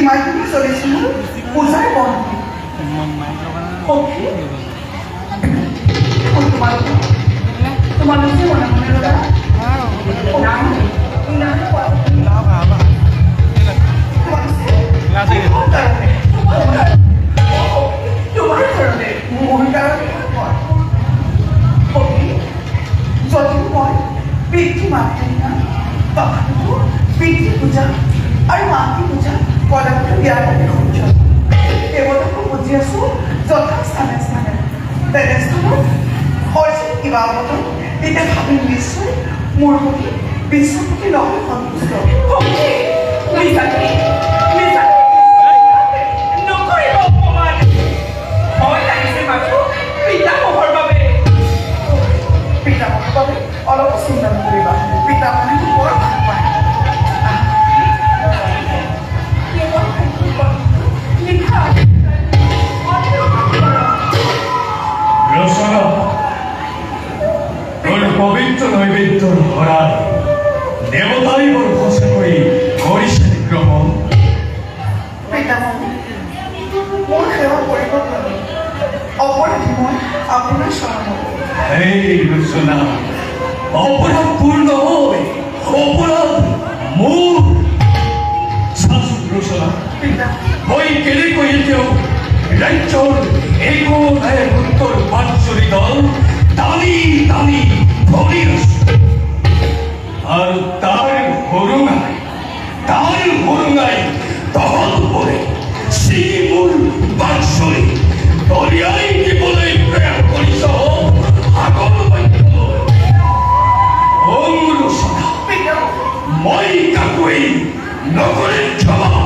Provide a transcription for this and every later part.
ইমানখিনি চলিছিল পূজাৰ বন্ধ তোমালোক যে মনে মনে ৰ'লা তোমাৰ কাৰণে মোৰ কাৰণে যদি মই পিতৃ মাতৃ তথাপিতো পিতৃ পূজা আৰু মাতৃ পূজা পদাৰ্থ দিয়াৰ বাবে সূৰ্য দেৱতাকো বুজি আছোঁ যথাস্থানে স্থানে তেনেস্থানত হৈছে কিবা অৱতন তেতিয়া ভাবিম নিশ্চয় মোৰ প্ৰতি বিশ্বপতি নহয় সন্তুষ্ট পিতামহৰ বাবে অলপ চিন্তা নকৰিবা পিতামহে বৰ ভাল পায় পবিত্ৰ নৈবেদ্য ধৰাৰ দেবতাই বড় ভৰসা কৰি কৰিছেন গ্ৰহণ পিতামহ মোৰ সেৱা কৰিব পাৰি অপৰাধী মই আপোনাৰ শৰণত এই রচনা অপরাধ পূর্ণ হয় অপরাধ মূল শাসন রচনা ওই কেলে কইতেও রাজ্যর একোনায় উত্তর পাঁচশরি দল দামি দামি ভরির আর তার হরুঙায় তহল করে শিমুল বাঁশরি দরিয়ায় কেবলে প্রেম করিস আগল বাক্য রচনা মই কাকুই নগরে ক্ষমা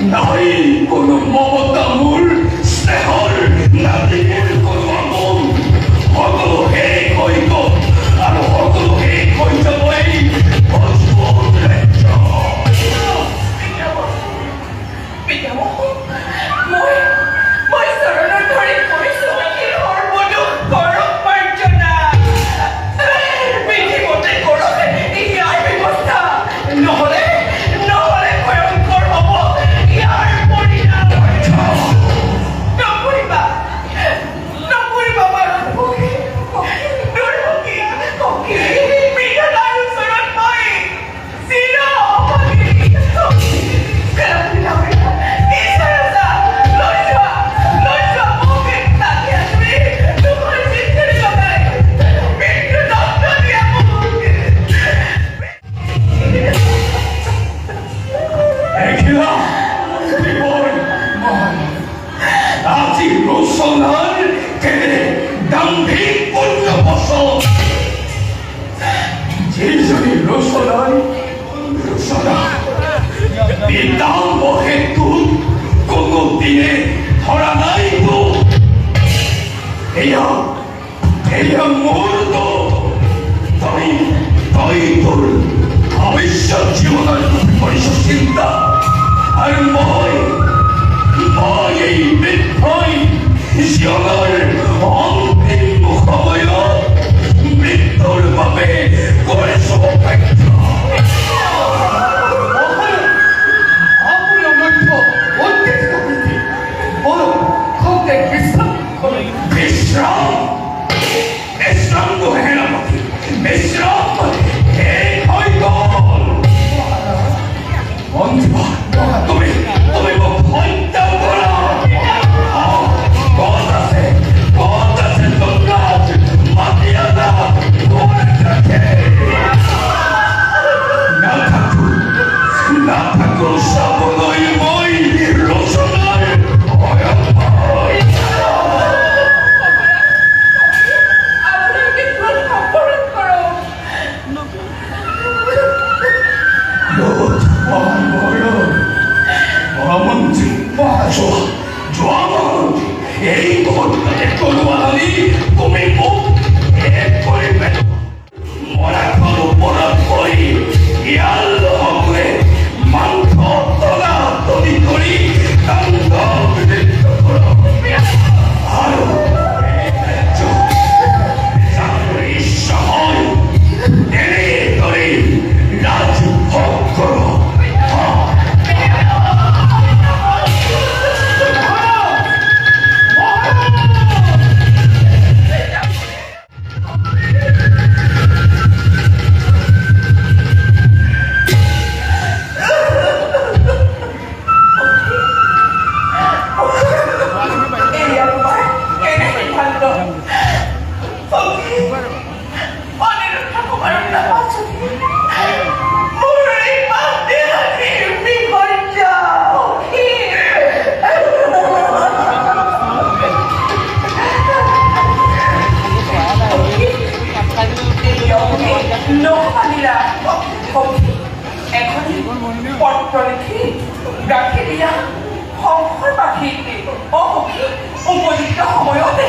নাই কোনো মমতা মূল স্নেহৰ নাতিৰ কোনো আমল সকলো শেষ হৈ গ'ল আৰু সকলো শেষ হৈ যাব এই সংসাৰ বাসিন্দী অসুখী উপযুক্ত সময়তে